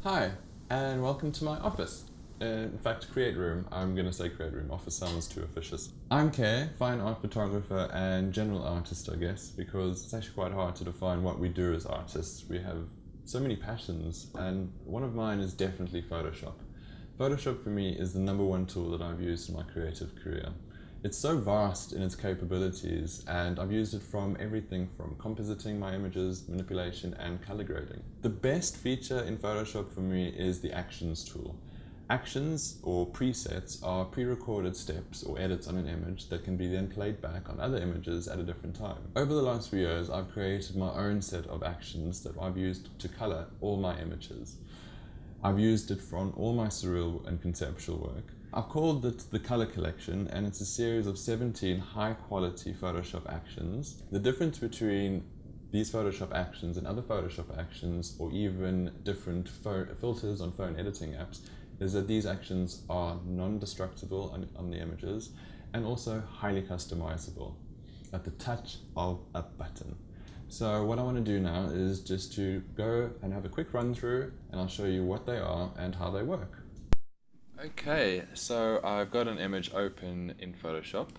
Hi, and welcome to my office. In fact, Create Room. I'm going to say Create Room. Office sounds too officious. I'm Kay, fine art photographer and general artist, I guess, because it's actually quite hard to define what we do as artists. We have so many passions, and one of mine is definitely Photoshop. Photoshop for me is the number one tool that I've used in my creative career. It's so vast in its capabilities, and I've used it from everything from compositing my images, manipulation, and color grading. The best feature in Photoshop for me is the Actions tool. Actions, or presets, are pre-recorded steps or edits on an image that can be then played back on other images at a different time. Over the last few years, I've created my own set of actions that I've used to color all my images. I've used it from all my surreal and conceptual work. I've called it the Color Collection, and it's a series of 17 high-quality Photoshop actions. The difference between these Photoshop actions and other Photoshop actions, or even different filters on phone editing apps, is that these actions are non-destructible on the images and also highly customizable at the touch of a button. So what I want to do now is just to go and have a quick run through, and I'll show you what they are and how they work. Okay, so I've got an image open in Photoshop.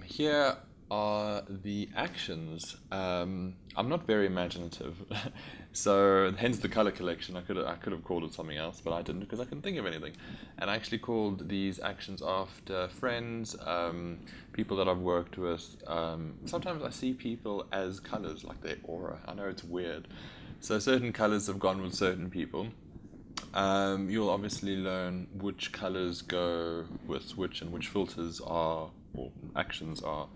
Here are the actions. I'm not very imaginative, so hence the color collection. I could have called it something else, but I didn't because I couldn't think of anything. And I actually called these actions after friends, people that I've worked with. Sometimes I see people as colors, like their aura. I know it's weird. So certain colors have gone with certain people. You'll obviously learn which colors go with which and which filters are, or actions are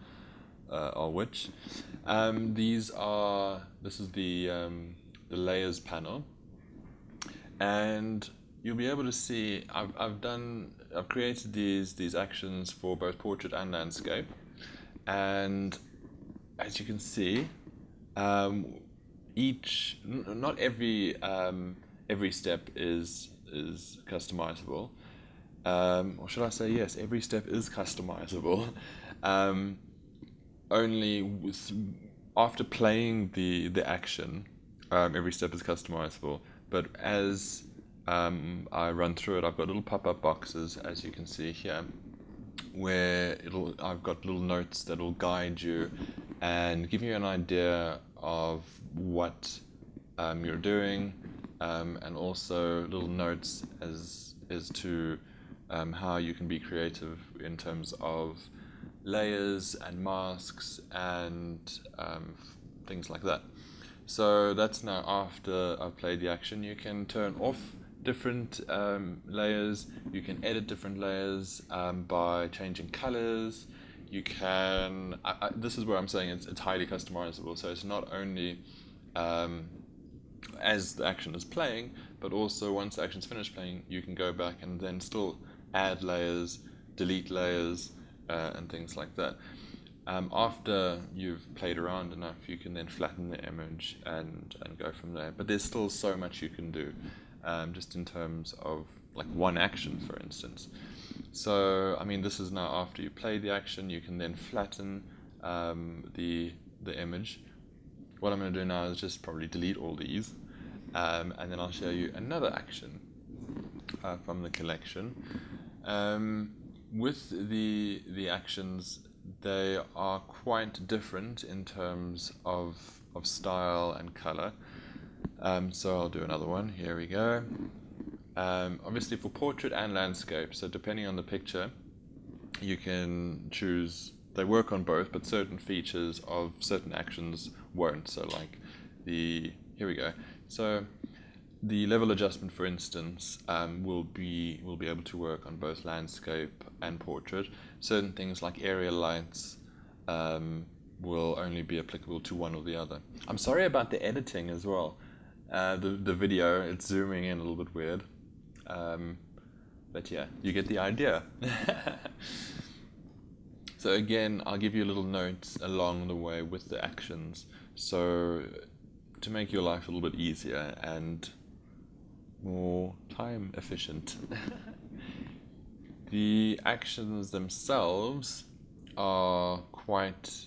which. This is the layers panel, and you'll be able to see I've created these actions for both portrait and landscape, and as you can see, not every step is customizable. Or should I say, yes, every step is customizable. Only after playing the action, every step is customizable. But as I run through it, I've got little pop-up boxes, as you can see here, where I've got little notes that will guide you and give you an idea of what you're doing, and also little notes as to how you can be creative in terms of layers and masks and things like that. So that's now after I've played the action. You can turn off different layers. You can edit different layers by changing colors. You can. This is where I'm saying it's highly customizable. So it's not only as the action is playing, but also once the action's finished playing, you can go back and then still add layers, delete layers, and things like that. After you've played around enough, you can then flatten the image and go from there. But there's still so much you can do, just in terms of like one action, for instance. So, I mean, this is now after you play the action. You can then flatten the image. What I'm going to do now is just probably delete all these, and then I'll show you another action from the collection. With the actions, they are quite different in terms of style and color. So I'll do another one. Here we go. Obviously for portrait and landscape, so depending on the picture, you can choose. They work on both, but certain features of certain actions won't. So like here we go. So the level adjustment, for instance, will be able to work on both landscape and portrait. Certain things like area lights will only be applicable to one or the other. I'm sorry about the editing as well. The video, it's zooming in a little bit weird. But yeah, you get the idea. So again, I'll give you little notes along the way with the actions, so to make your life a little bit easier and more time efficient. The actions themselves are quite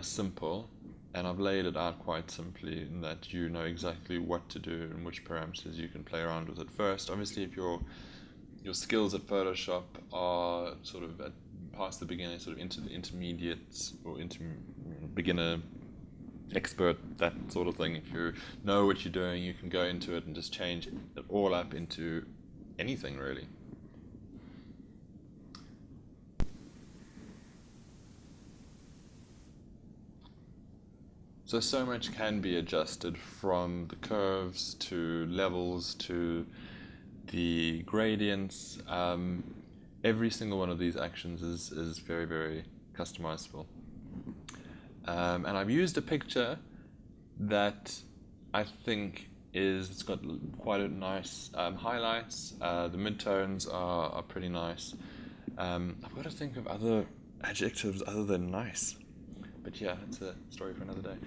simple. and I've laid it out quite simply in that you know exactly what to do and which parameters you can play around with at first. Obviously, if your skills at Photoshop are sort of past the beginner, sort of into the intermediate or beginner, expert, that sort of thing, if you know what you're doing, you can go into it and just change it all up into anything really. So much can be adjusted, from the curves to levels to the gradients. Every single one of these actions is very, very customizable. And I've used a picture that I think it's got quite a nice highlights. The midtones are pretty nice. I've got to think of other adjectives other than nice. But yeah, it's a story for another day.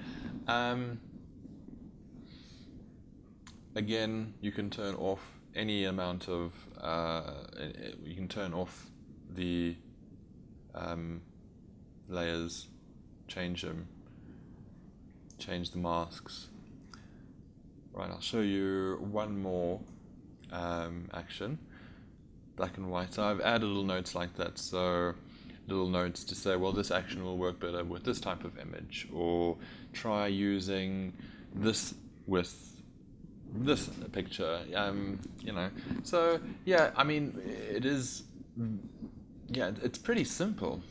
Again, you can turn off any amount of, you can turn off the layers, change them, change the masks. Right, I'll show you one more action, black and white. So I've added little notes like that, so little notes to say, well, this action will work better with this type of image, or try using this with this picture, you know. So yeah, I mean, it is, yeah, it's pretty simple.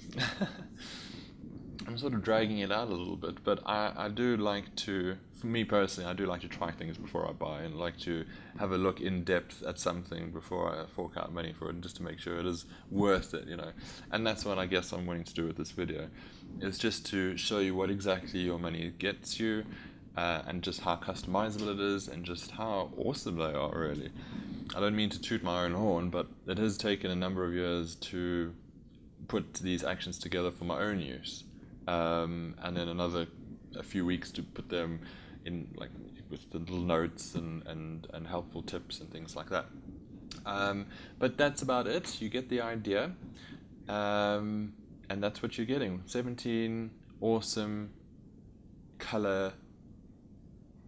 I'm sort of dragging it out a little bit, but I do like to, for me personally, I do like to try things before I buy, and like to have a look in depth at something before I fork out money for it, just to make sure it is worth it, you know. And that's what I guess I'm wanting to do with this video, is just to show you what exactly your money gets you, and just how customizable it is, and just how awesome they are, really. I don't mean to toot my own horn, but it has taken a number of years to put these actions together for my own use. And then a few weeks to put them in, like, with the little notes and helpful tips and things like that. But that's about it. You get the idea, and that's what you're getting. 17 awesome color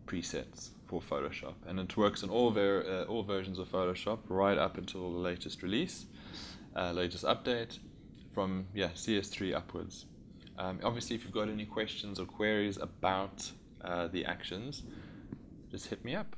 presets for Photoshop, and it works in all versions of Photoshop right up until the latest release, latest update, from CS3 upwards. Obviously, if you've got any questions or queries about the actions, just hit me up.